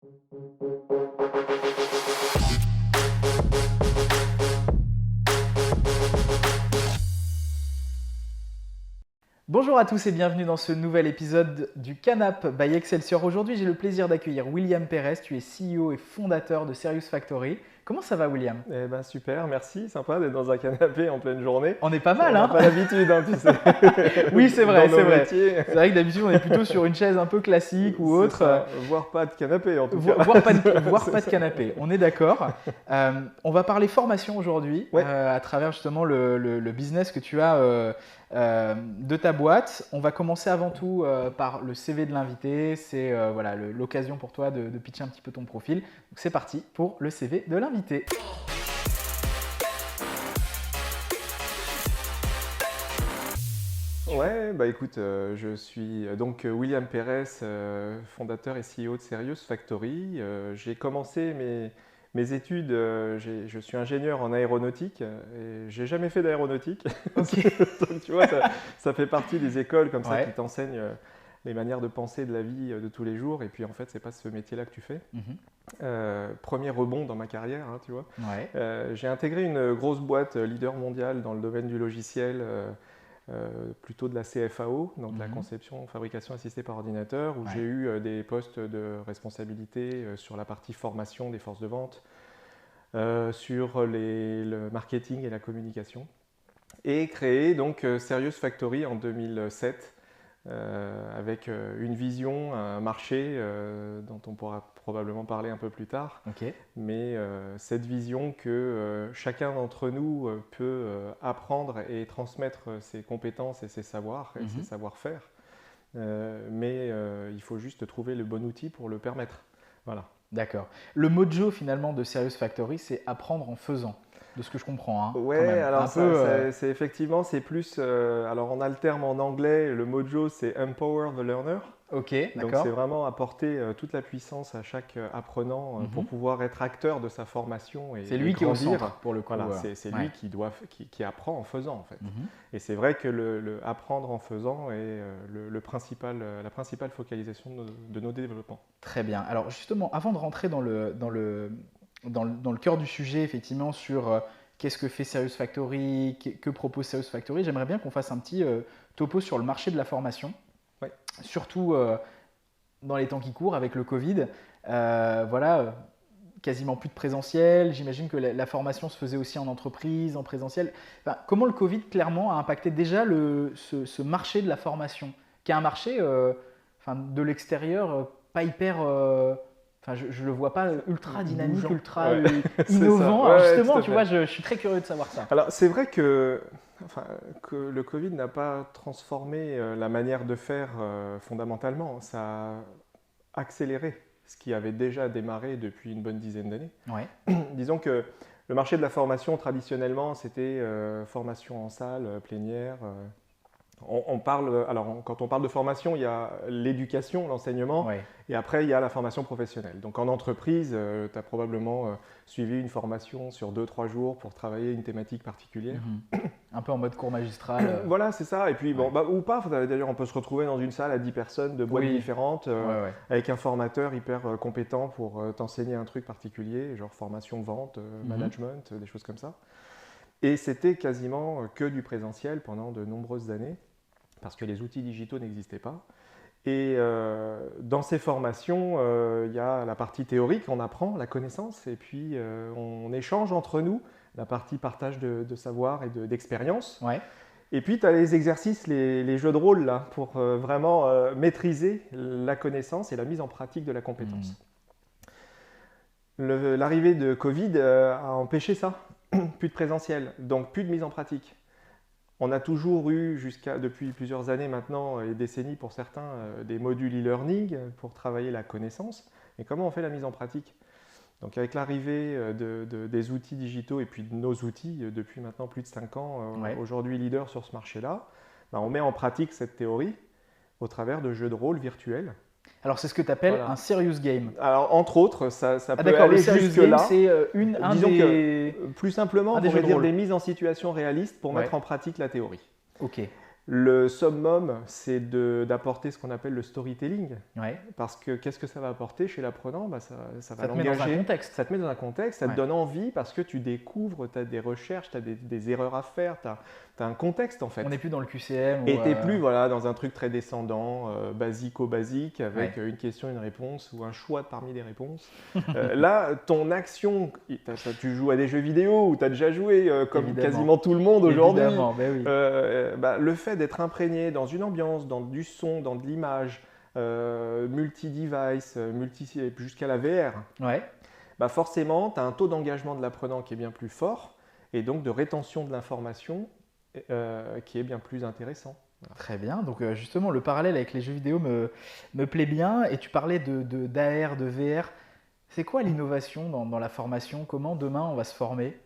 Bonjour à tous et bienvenue dans ce nouvel épisode du Canap by Excelsior. Aujourd'hui, j'ai le plaisir d'accueillir William Pérez. Tu es CEO et fondateur de Serious Factory. Comment ça va, William? Eh ben super, merci, sympa d'être dans un canapé en pleine journée. On est pas mal, On hein? n'a pas l'habitude, hein, tu sais. Oui, c'est vrai, Dans c'est nos vrai. métiers. C'est vrai que d'habitude, on est plutôt sur une chaise un peu classique ou C'est autre. ça, voire pas de canapé en tout cas. Voire pas de canapé, on est d'accord. On va parler formation aujourd'hui, Ouais. à travers justement le business que tu as de ta boîte. On va commencer avant tout par le CV de l'invité. C'est voilà, l'occasion pour toi de pitcher un petit peu ton profil. Donc c'est parti pour le CV de l'invité. Ouais, bah écoute, je suis donc William Pérez, fondateur et CEO de Serious Factory. J'ai commencé mes études, je suis ingénieur en aéronautique et j'ai jamais fait d'aéronautique. Ok. Donc tu vois, ça fait partie des écoles comme ça Ouais. qui t'enseignent les manières de penser de la vie de tous les jours. Et puis en fait, c'est pas ce métier-là que tu fais. Premier rebond dans ma carrière, hein, tu vois. Ouais. J'ai intégré une grosse boîte leader mondiale dans le domaine du logiciel, plutôt de la CFAO, donc la conception, fabrication assistée par ordinateur, où Ouais. j'ai eu des postes de responsabilité sur la partie formation des forces de vente, sur le marketing et la communication, et créé donc Serious Factory en 2007. Avec une vision, un marché dont on pourra probablement parler un peu plus tard, Ok. mais cette vision que chacun d'entre nous peut apprendre et transmettre ses compétences et ses savoirs et ses savoir-faire, mais il faut juste trouver le bon outil pour le permettre. Voilà. D'accord. Le mojo finalement de Serious Factory, c'est apprendre en faisant, de ce que je comprends. Hein, Ouais, quand même. alors Un ça, peu, c'est effectivement, c'est plus, alors on a le terme en anglais, le mojo c'est Empower the Learner. Ok, Donc d'accord. c'est vraiment apporter toute la puissance à chaque apprenant pour pouvoir être acteur de sa formation et C'est lui qui est au grandir. centre pour le coup. Voilà, c'est Ouais. lui qui apprend en faisant en fait. Mhm. Et c'est vrai que le apprendre en faisant est la principale focalisation de nos développements. Très bien. Alors justement, avant de rentrer dans le cœur du sujet, effectivement, sur qu'est-ce que fait Serious Factory, que propose Serious Factory, j'aimerais bien qu'on fasse un petit topo sur le marché de la formation. Ouais. Surtout dans les temps qui courent avec le Covid. Voilà, quasiment plus de présentiel. J'imagine que la formation se faisait aussi en entreprise, en présentiel. Enfin, comment le Covid, clairement, a impacté déjà ce marché de la formation, qui est un marché enfin, de l'extérieur pas hyper... Enfin, je le vois pas ultra dynamique, Bougeant. ultra Ouais. C'est innovant. ça. Alors Ouais, justement, tout à tu fait. vois, je suis très curieux de savoir ça. Alors c'est vrai que le Covid n'a pas transformé la manière de faire fondamentalement. Ça a accéléré ce qui avait déjà démarré depuis une bonne dizaine d'années. Ouais. Disons que le marché de la formation, traditionnellement, c'était formation en salle, plénière. Quand on parle de formation, il y a l'éducation, l'enseignement, Ouais. et après, il y a la formation professionnelle. Donc en entreprise, tu as probablement suivi une formation sur 2-3 jours pour travailler une thématique particulière. Un peu en mode cours magistral. Voilà, c'est ça. Et puis, Ouais. ou pas, d'ailleurs, on peut se retrouver dans une salle à 10 personnes de boîtes Oui. différentes, Ouais. avec un formateur hyper compétent pour t'enseigner un truc particulier, genre formation, vente, management, des choses comme ça. Et c'était quasiment que du présentiel pendant de nombreuses années, parce que les outils digitaux n'existaient pas. Et dans ces formations, il y a la partie théorique, on apprend la connaissance, et puis on échange entre nous, la partie partage de savoir et d'expérience. Ouais. Et puis tu as les exercices, les jeux de rôle, là, pour vraiment maîtriser la connaissance et la mise en pratique de la compétence. L'arrivée de Covid a empêché ça. Plus de présentiel, donc plus de mise en pratique. On a toujours eu, depuis plusieurs années maintenant, et décennies pour certains, des modules e-learning pour travailler la connaissance. Mais comment on fait la mise en pratique? Donc avec l'arrivée des outils digitaux et puis de nos outils depuis maintenant plus de 5 ans, Ouais. aujourd'hui leader sur ce marché-là, on met en pratique cette théorie au travers de jeux de rôle virtuels. Alors, c'est ce que tu appelles Voilà. un serious game. Alors entre autres, ça Ah, peut d'accord, le aller serious jusque-là. game, c'est un Disons des... que plus simplement, un on des jeux pourrait de dire rôle. des mises en situation réalistes pour Ouais. mettre en pratique la théorie. Ok. Le summum, c'est d'apporter ce qu'on appelle le storytelling. Ouais. Parce que qu'est-ce que ça va apporter chez l'apprenant? Ça va Ça te met dans un l'engager. contexte. Ça te met dans un contexte, ça te Ouais. donne envie parce que tu découvres, tu as des recherches, tu as des erreurs à faire, tu as un contexte en fait. On n'est plus dans le QCM. Et tu n'es plus voilà, dans un truc très descendant, basico-basique, avec Ouais. une question, une réponse ou un choix parmi des réponses. Là, ton action, tu joues à des jeux vidéo ou tu as déjà joué comme Évidemment. quasiment tout le monde aujourd'hui. Évidemment, ben oui. Le fait d'être imprégné dans une ambiance, dans du son, dans de l'image, multi-device, jusqu'à la VR, Ouais. forcément, tu as un taux d'engagement de l'apprenant qui est bien plus fort et donc de rétention de l'information qui est bien plus intéressant. Voilà. Très bien. Donc justement, le parallèle avec les jeux vidéo me plaît bien. Et tu parlais d'AR, de VR. C'est quoi l'innovation dans la formation? Comment demain on va se former?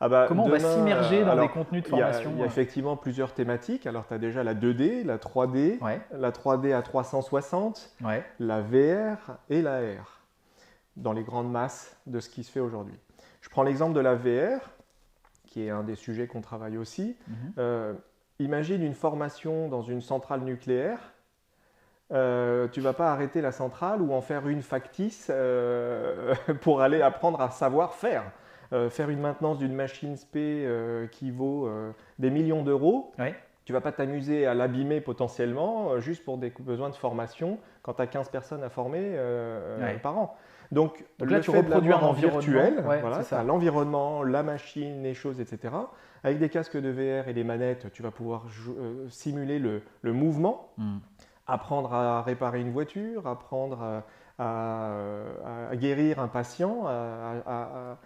Comment on va s'immerger dans des contenus de formation? Il y a effectivement plusieurs thématiques. Alors, tu as déjà la 2D, la 3D, Ouais. la 3D à 360, Ouais. la VR et la AR, dans les grandes masses de ce qui se fait aujourd'hui. Je prends l'exemple de la VR, qui est un des sujets qu'on travaille aussi. Imagine une formation dans une centrale nucléaire. Tu ne vas pas arrêter la centrale ou en faire une factice pour aller apprendre à savoir faire. Faire une maintenance d'une machine spé qui vaut des millions d'euros. Ouais. Tu ne vas pas t'amuser à l'abîmer potentiellement juste pour des besoins de formation quand tu as 15 personnes à former par an. Donc là, tu reproduis un environnement virtuel, ouais, voilà, l'environnement, la machine, les choses, etc. Avec des casques de VR et des manettes, tu vas pouvoir simuler le mouvement, apprendre à réparer une voiture, apprendre à guérir un patient.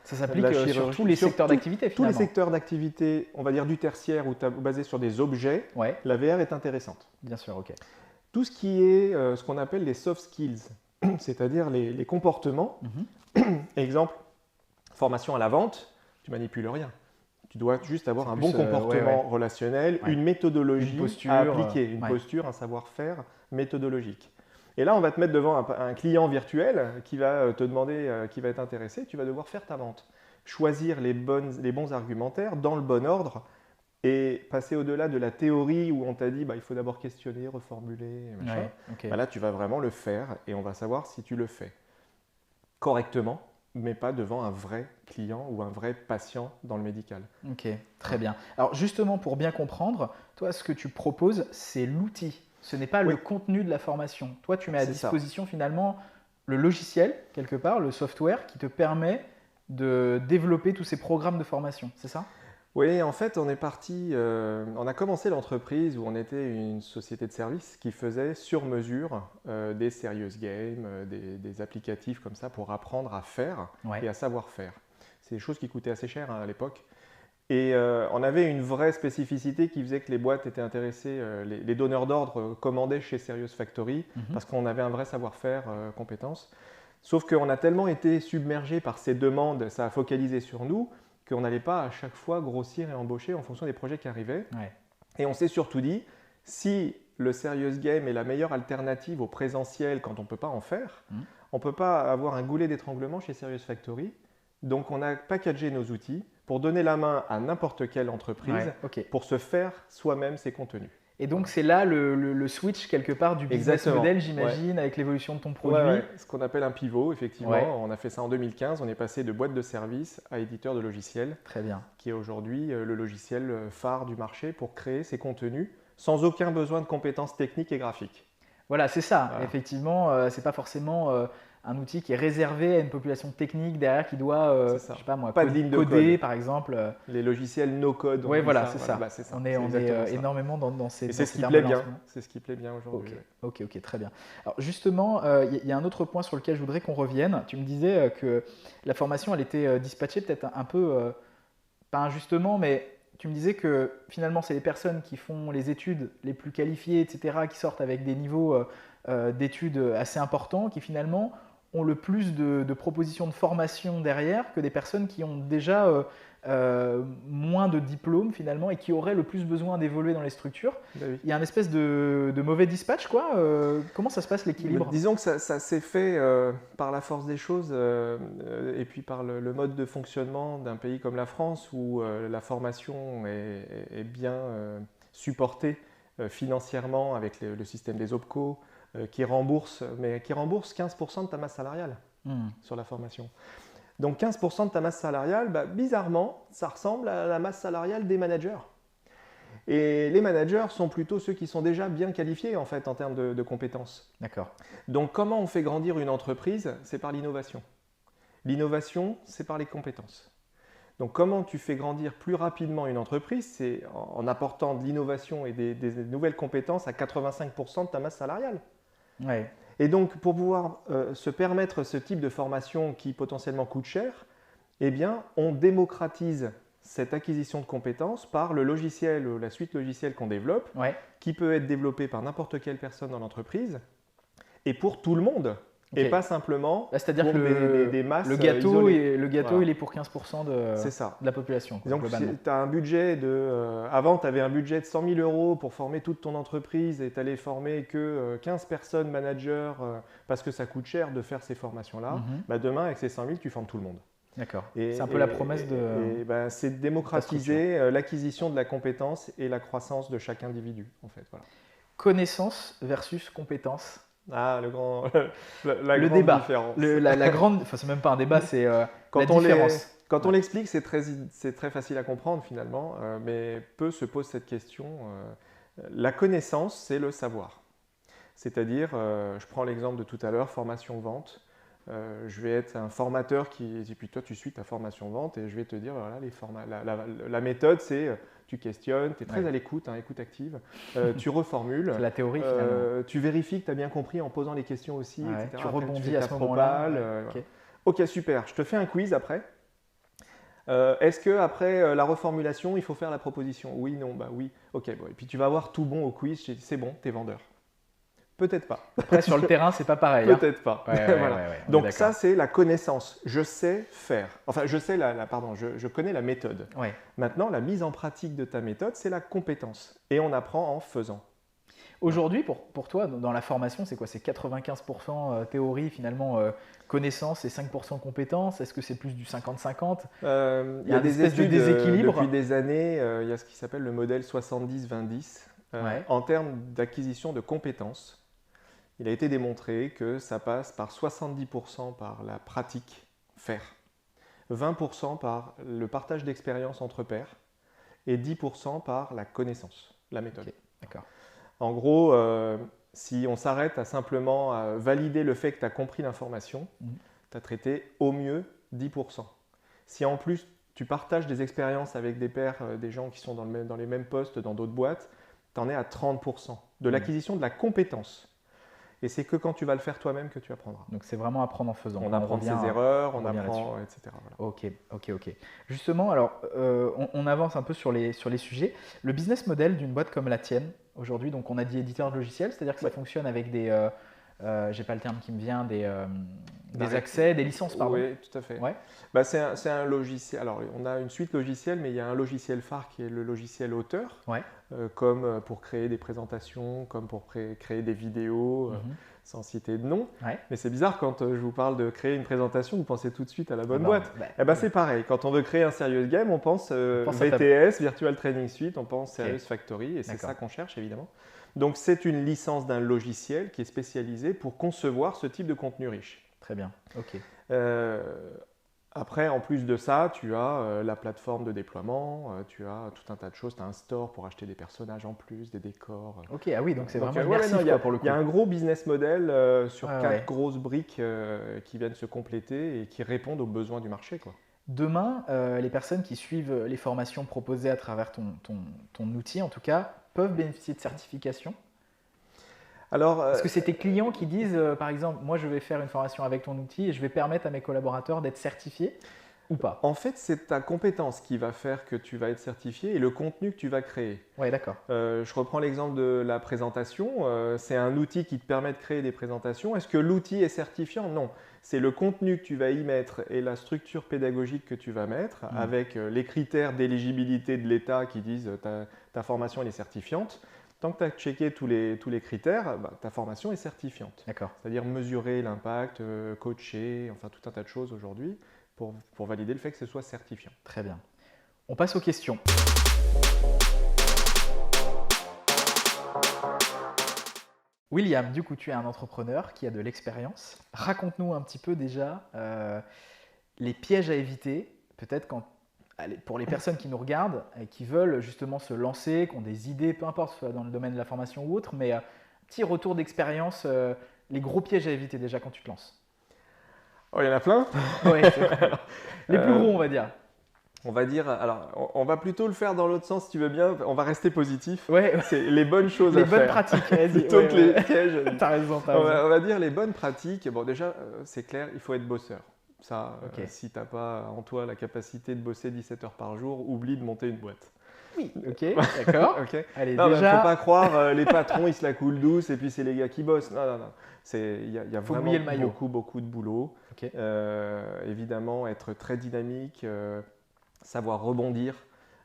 Ça s'applique sur tous les secteurs d'activité Tous les finalement. secteurs d'activité, on va dire du tertiaire ou basé sur des objets, Ouais. la VR est intéressante. Bien sûr, ok. Tout ce qui est ce qu'on appelle les soft skills, c'est-à-dire les comportements. Exemple, formation à la vente, tu manipules rien. Tu dois juste avoir un bon comportement relationnel, une méthodologie une posture, à appliquer, une posture, un savoir-faire méthodologique. Et là, on va te mettre devant un client virtuel qui va te demander, qui va être intéressé, tu vas devoir faire ta vente. Choisir les bons argumentaires dans le bon ordre et passer au-delà de la théorie où on t'a dit il faut d'abord questionner, reformuler, machin. Ouais, okay. Là, tu vas vraiment le faire et on va savoir si tu le fais correctement, mais pas devant un vrai client ou un vrai patient dans le médical. Ok, très bien. Alors justement, pour bien comprendre, toi, ce que tu proposes, c'est l'outil. Ce n'est pas le contenu de la formation. Toi, tu mets à disposition finalement le logiciel, quelque part, le software qui te permet de développer tous ces programmes de formation, c'est ça? Oui, en fait, on est parti, on a commencé l'entreprise où on était une société de services qui faisait sur mesure des serious games, des applicatifs comme ça pour apprendre à faire et à savoir faire. C'est des choses qui coûtaient assez cher à l'époque. Et on avait une vraie spécificité qui faisait que les boîtes étaient intéressées, les donneurs d'ordre commandaient chez Serious Factory parce qu'on avait un vrai savoir-faire, compétence. Sauf qu'on a tellement été submergé par ces demandes, ça a focalisé sur nous, qu'on n'allait pas à chaque fois grossir et embaucher en fonction des projets qui arrivaient. Ouais. Et on s'est surtout dit, si le serious game est la meilleure alternative au présentiel quand on ne peut pas en faire, on ne peut pas avoir un goulet d'étranglement chez Serious Factory. Donc on a packagé nos outils pour donner la main à n'importe quelle entreprise pour se faire soi-même ses contenus. Et donc c'est là le switch quelque part du business model, j'imagine, avec l'évolution de ton produit. Ce qu'on appelle un pivot, effectivement. On a fait ça en 2015. On est passé de boîte de service à éditeur de logiciels. Très bien. Qui est aujourd'hui le logiciel phare du marché pour créer ses contenus sans aucun besoin de compétences techniques et graphiques. Voilà, c'est ça. Voilà. Effectivement, c'est pas forcément un outil qui est réservé à une population technique derrière qui doit, je sais pas moi, coder par exemple. Les logiciels no-code. Oui, voilà, c'est ça. Ça. On est énormément dans ces c'est ce qui plaît bien. C'est ce qui plaît bien aujourd'hui. Ok, très bien. Alors justement, il y a un autre point sur lequel je voudrais qu'on revienne. Tu me disais que la formation, elle était dispatchée peut-être un peu, pas injustement, mais tu me disais que finalement, c'est les personnes qui font les études les plus qualifiées, etc., qui sortent avec des niveaux d'études assez importants, qui finalement ont le plus de propositions de formation derrière que des personnes qui ont déjà moins de diplômes finalement et qui auraient le plus besoin d'évoluer dans les structures. Il y a une espèce de mauvais dispatch, quoi. Comment ça se passe l'équilibre? Disons que ça s'est fait par la force des choses et puis par le mode de fonctionnement d'un pays comme la France où la formation est bien supportée financièrement avec le système des OPCO, qui rembourse 15% de ta masse salariale sur la formation. Donc 15% de ta masse salariale, bizarrement, ça ressemble à la masse salariale des managers. Et les managers sont plutôt ceux qui sont déjà bien qualifiés en fait en termes de compétences. D'accord. Donc comment on fait grandir une entreprise? C'est par l'innovation. L'innovation, c'est par les compétences. Donc comment tu fais grandir plus rapidement une entreprise? C'est en apportant de l'innovation et des nouvelles compétences à 85% de ta masse salariale. Ouais. Et donc pour pouvoir se permettre ce type de formation qui potentiellement coûte cher, eh bien on démocratise cette acquisition de compétences par le logiciel ou la suite logicielle qu'on développe, qui peut être développée par n'importe quelle personne dans l'entreprise et pour tout le monde. Okay. Et pas simplement c'est-à-dire pour que des masses le gâteau, isolées. Le gâteau, il est pour 15% de la population. Donc, tu as un budget avant, tu avais un budget de 100 000 euros pour former toute ton entreprise et tu n'allais former que 15 personnes managers parce que ça coûte cher de faire ces formations-là. Demain, avec ces 100 000, tu formes tout le monde. D'accord. C'est un peu la promesse de… c'est de démocratiser l'acquisition de la compétence et la croissance de chaque individu, en fait. Voilà. Connaissance versus compétence. Ah, le grande débat. Différence. La grande, enfin, c'est même pas un débat, c'est la différence. Quand on l'explique, c'est très facile à comprendre finalement, mais peu se posent cette question. La connaissance, c'est le savoir. C'est-à-dire, je prends l'exemple de tout à l'heure, formation-vente. Je vais être un formateur qui dit, puis toi tu suis ta formation-vente et je vais te dire, voilà, la méthode c'est… Tu questionnes, tu es très à l'écoute, écoute active, tu reformules. C'est la théorie finalement. Tu vérifies que tu as bien compris en posant les questions aussi, etc. Tu rebondis à ce moment-là. Ok, super. Je te fais un quiz après. Est-ce qu'après la reformulation, il faut faire la proposition? Oui, non, oui. Ok, bon. Et puis tu vas avoir tout bon au quiz, c'est bon, tu es vendeur. Peut-être pas. Après, sur le terrain, c'est pas pareil. Peut-être pas. Voilà. Donc ça, c'est la connaissance. Je sais faire. Enfin, je sais je connais la méthode. Maintenant, la mise en pratique de ta méthode, c'est la compétence. Et on apprend en faisant. Aujourd'hui, pour toi, dans la formation, c'est quoi? C'est 95% théorie, finalement, connaissance et 5% compétence? Est-ce que c'est plus du 50-50? Il y a des études depuis des années. Il y a ce qui s'appelle le modèle 70-20-10. En termes d'acquisition de compétences, il a été démontré que ça passe par 70% par la pratique, faire, 20% par le partage d'expériences entre pairs et 10% par la connaissance, la méthode. Okay, d'accord. En gros, si on s'arrête à simplement valider le fait que tu as compris l'information, tu as traité au mieux 10%. Si en plus tu partages des expériences avec des pairs, des gens qui sont dans les mêmes postes dans d'autres boîtes, tu en es à 30% de l'acquisition de la compétence. Et c'est que quand tu vas le faire toi-même que tu apprendras. Donc c'est vraiment apprendre en faisant. On apprend ses erreurs, on apprend, etc. Voilà. Ok. Justement, alors on avance un peu sur les sujets. Le business model d'une boîte comme la tienne, aujourd'hui, donc on a dit éditeur de logiciel, c'est-à-dire que ça fonctionne avec des… j'ai pas le terme qui me vient, des accès, des licences, pardon. Oui, tout à fait. C'est un logiciel. Alors, on a une suite logicielle, mais il y a un logiciel phare qui est le logiciel auteur, comme pour créer des présentations, comme pour créer des vidéos, sans citer de nom. Mais c'est bizarre, quand je vous parle de créer une présentation, vous pensez tout de suite à la bonne boîte. C'est pareil. Quand on veut créer un Serious Game, on pense VTS, Virtual Training Suite, on pense Serious Factory, et c'est ça qu'on cherche, évidemment. Donc, c'est une licence d'un logiciel qui est spécialisé pour concevoir ce type de contenu riche. Très bien, ok. Après, en plus de ça, tu as la plateforme de déploiement, tu as tout un tas de choses, tu as un store pour acheter des personnages en plus, des décors. Ok, ah oui, donc c'est vraiment immersif pour le coup. Il y a un gros business model sur 4 grosses briques qui viennent se compléter et qui répondent aux besoins du marché, quoi. Demain, les personnes qui suivent les formations proposées à travers ton outil, en tout cas, peuvent bénéficier de certifications. Alors, est-ce que c'est tes clients qui disent, par exemple, moi je vais faire une formation avec ton outil et je vais permettre à mes collaborateurs d'être certifiés ou pas? En fait, c'est ta compétence qui va faire que tu vas être certifié et le contenu que tu vas créer. Oui, d'accord. Je reprends l'exemple de la présentation. C'est un outil qui te permet de créer des présentations. Est-ce que l'outil est certifiant? Non. C'est le contenu que tu vas y mettre et la structure pédagogique que tu vas mettre avec les critères d'éligibilité de l'État qui disent ta formation elle est certifiante. Tant que tu as checké tous les critères, ta formation est certifiante. D'accord. C'est-à-dire mesurer l'impact, coacher, enfin tout un tas de choses aujourd'hui pour valider le fait que ce soit certifiant. Très bien. On passe aux questions. William, du coup, tu es un entrepreneur qui a de l'expérience. Raconte-nous un petit peu déjà les pièges à éviter, peut-être pour les personnes qui nous regardent et qui veulent justement se lancer, qui ont des idées, peu importe, soit dans le domaine de la formation ou autre, mais petit retour d'expérience, les gros pièges à éviter déjà quand tu te lances. Oh, il y en a plein. Ouais, c'est vrai. Les plus gros, on va dire. On va dire, alors, on va plutôt le faire dans l'autre sens si tu veux bien. On va rester positif. Ouais, C'est les bonnes choses les à bonnes faire. pratiques, vas-y. Plutôt Ouais, que les ouais. pièges. T'as raison, t'as On raison. va dire les bonnes pratiques. Bon, déjà, c'est clair, il faut être bosseur. Ça, Ok. si tu n'as pas en toi la capacité de bosser 17 heures par jour, oublie de monter une boîte. Oui, ok, d'accord. Ok. Allez, Non, déjà, faut pas croire les patrons ils se la coulent douce et puis c'est les gars qui bossent. Non, non, non. Il y a Faut vraiment mouiller le maillot. beaucoup de boulot. Ok. Évidemment, être très dynamique, savoir rebondir.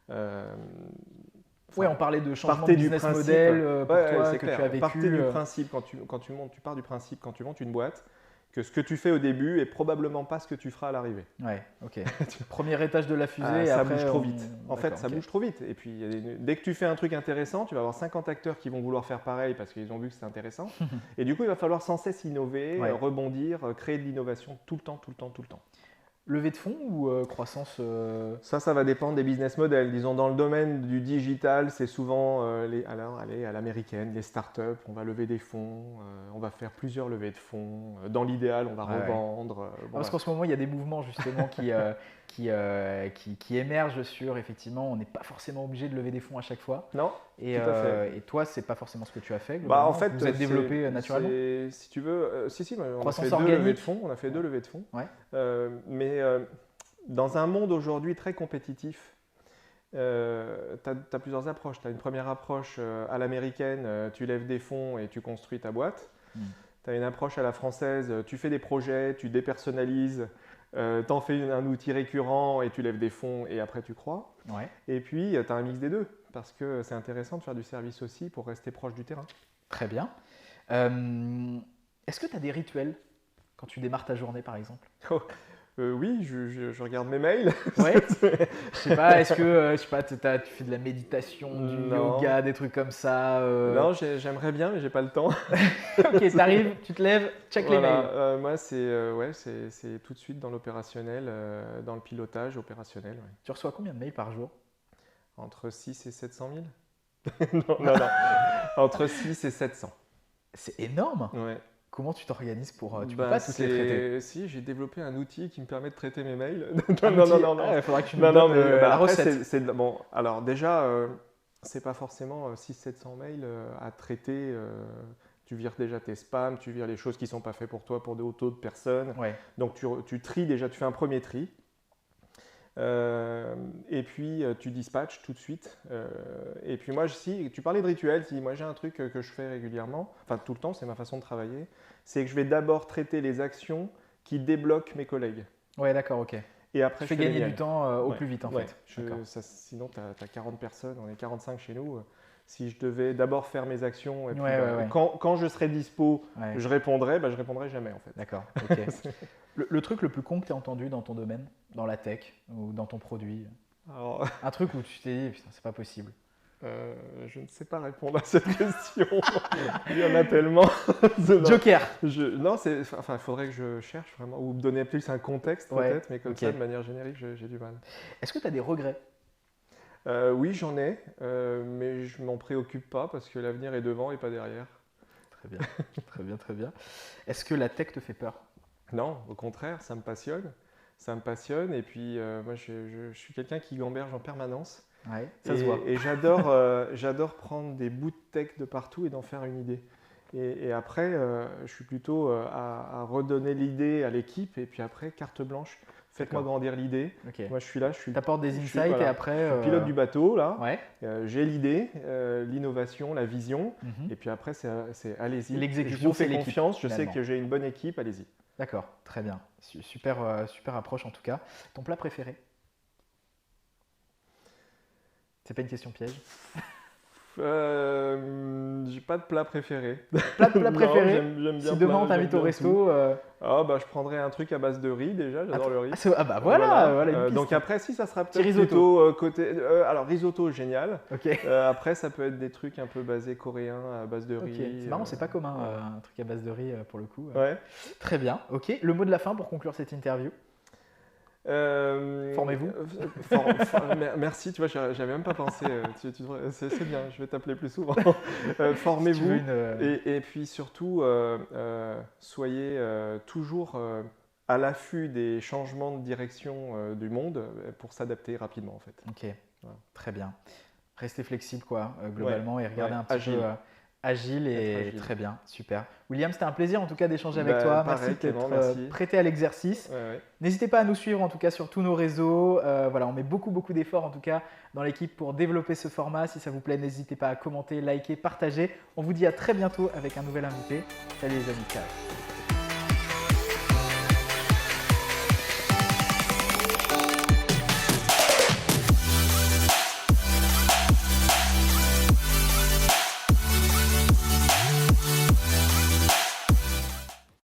Ouais, on parlait de changement de Partez du business principe, model pour ouais, toi c'est que clair. tu as vécu. Partez du principe tu pars du principe quand tu montes une boîte que ce que tu fais au début est probablement pas ce que tu feras à l'arrivée. Ouais, ok. Premier étage de la fusée, et ça après, bouge trop vite. En fait, D'accord, ça ok. bouge trop vite. Et puis, dès que tu fais un truc intéressant, tu vas avoir 50 acteurs qui vont vouloir faire pareil parce qu'ils ont vu que c'est intéressant. Et du coup, il va falloir sans cesse innover, Ouais. rebondir, créer de l'innovation tout le temps. Levée de fonds ou croissance Ça va dépendre des business models. Disons, dans le domaine du digital, c'est souvent à l'américaine, les startups, on va lever des fonds, on va faire plusieurs levées de fonds. Dans l'idéal, on va Ouais, ouais. revendre. Parce Voilà. qu'en ce moment, il y a des mouvements justement qui émergent sur, effectivement, on n'est pas forcément obligé de lever des fonds à chaque fois. Non, Et, tout à fait. et toi, c'est pas forcément ce que tu as fait. Bah, en globalement. fait, vous êtes développé naturellement. Si tu veux, si, on a Croissance fait deux organique. levées de fonds. On a fait deux levées de fonds. Ouais. Mais dans un monde aujourd'hui très compétitif, tu as plusieurs approches. Tu as une première approche à l'américaine, tu lèves des fonds et tu construis ta boîte. Tu as une approche à la française, tu fais des projets, tu dépersonnalises, tu en fais un outil récurrent et tu lèves des fonds et après tu crois. Ouais. Et puis, tu as un mix des deux parce que c'est intéressant de faire du service aussi pour rester proche du terrain. Très bien. Est-ce que tu as des rituels quand tu démarres ta journée, par exemple? Oui, je regarde mes mails. Ouais. Je sais pas, est-ce que je sais pas, tu fais de la méditation, du Non. yoga, des trucs comme ça Non, j'aimerais bien, mais j'ai pas le temps. Ok, t'arrives, tu te lèves, check les mails. Moi, c'est tout de suite dans l'opérationnel, dans le pilotage opérationnel. Ouais. Tu reçois combien de mails par jour? Entre 6 et 700 000 non. Entre 6 et 700. C'est énorme. Ouais. Comment tu t'organises pour... Tu peux pas toutes les traiter. Si, j'ai développé un outil qui me permet de traiter mes mails. Non. Il faudra que tu nous donnes la après, recette. bon, alors déjà, c'est pas forcément 600-700 mails à traiter. Tu vires déjà tes spams, tu vires les choses qui sont pas faites pour toi, pour d'autres personnes. Ouais. Donc tu tries déjà, tu fais un premier tri. Et puis tu dispatches tout de suite. Et puis moi, si tu parlais de rituel, moi j'ai un truc que je fais régulièrement, enfin tout le temps, c'est ma façon de travailler, c'est que je vais d'abord traiter les actions qui débloquent mes collègues. Ouais, d'accord, ok. Et après, Tu fais gagner du temps au plus vite en ouais. fait. Sinon, tu as 40 personnes, on est 45 chez nous. Si je devais d'abord faire mes actions, et puis, Ouais. Quand je serais dispo, Ouais. je répondrais jamais en fait. D'accord, ok. Le truc le plus con que tu as entendu dans ton domaine, dans la tech ou dans ton produit? Alors, Un truc où tu t'es dit, putain, c'est pas possible. je ne sais pas répondre à cette question. Il y en a tellement. Joker. Non, il faudrait que je cherche vraiment, ou me donner plus un contexte peut-être, mais comme ça, de manière générique, j'ai du mal. Est-ce que tu as des regrets? Oui, j'en ai, mais je m'en préoccupe pas parce que l'avenir est devant et pas derrière. Très bien, très bien. Est-ce que la tech te fait peur? Non, au contraire, ça me passionne. Ça me passionne et puis moi, je suis quelqu'un qui gamberge en permanence. Ouais, ça se voit. Et j'adore prendre des bouts de tech de partout et d'en faire une idée. Et après, je suis plutôt à redonner l'idée à l'équipe et puis après, carte blanche. Faites-moi grandir l'idée. Okay. Moi, je suis là. T'apportes des insights et après. Je suis pilote du bateau, là. Ouais. J'ai l'idée, l'innovation, la vision. Et puis après, c'est allez-y. L'exécution, c'est l'équipe. Confiance. Je sais que j'ai une bonne équipe. Allez-y. D'accord, très bien. Super approche en tout cas. Ton plat préféré? C'est pas une question piège. J'ai pas de plat préféré. Plat Non, préféré? j'aime Si bien demain on plein, t'invite j'aime au bien tout. resto, Ah bah je prendrais un truc à base de riz déjà, j'adore le riz. ah bah voilà, voilà une piste. Donc après, si ça sera Petit peut-être risotto. plutôt côté. Alors risotto, génial. Ok. Après, ça peut être des trucs un peu basés coréens à base de Ok, riz. c'est marrant, c'est pas commun ouais. un truc à base de riz pour le coup. Ouais. Très bien, ok. Le mot de la fin pour conclure cette interview. Formez-vous. Merci, tu vois, j'avais même pas pensé. C'est bien, je vais t'appeler plus souvent. Si tu Formez-vous veux une, et puis surtout, soyez toujours à l'affût des changements de direction du monde pour s'adapter rapidement en fait. Ok, Voilà. très bien. Restez flexible quoi, globalement, et regardez ouais, un petit agile. peu agile et Être agile. très bien, super. William, c'était un plaisir en tout cas d'échanger avec Bah, toi. pareil, Merci Clément, d'être merci. prêté à l'exercice. Ouais. N'hésitez pas à nous suivre en tout cas sur tous nos réseaux. Voilà, on met beaucoup d'efforts en tout cas dans l'équipe pour développer ce format. Si ça vous plaît, n'hésitez pas à commenter, liker, partager. On vous dit à très bientôt avec un nouvel invité. Salut les amis, ciao.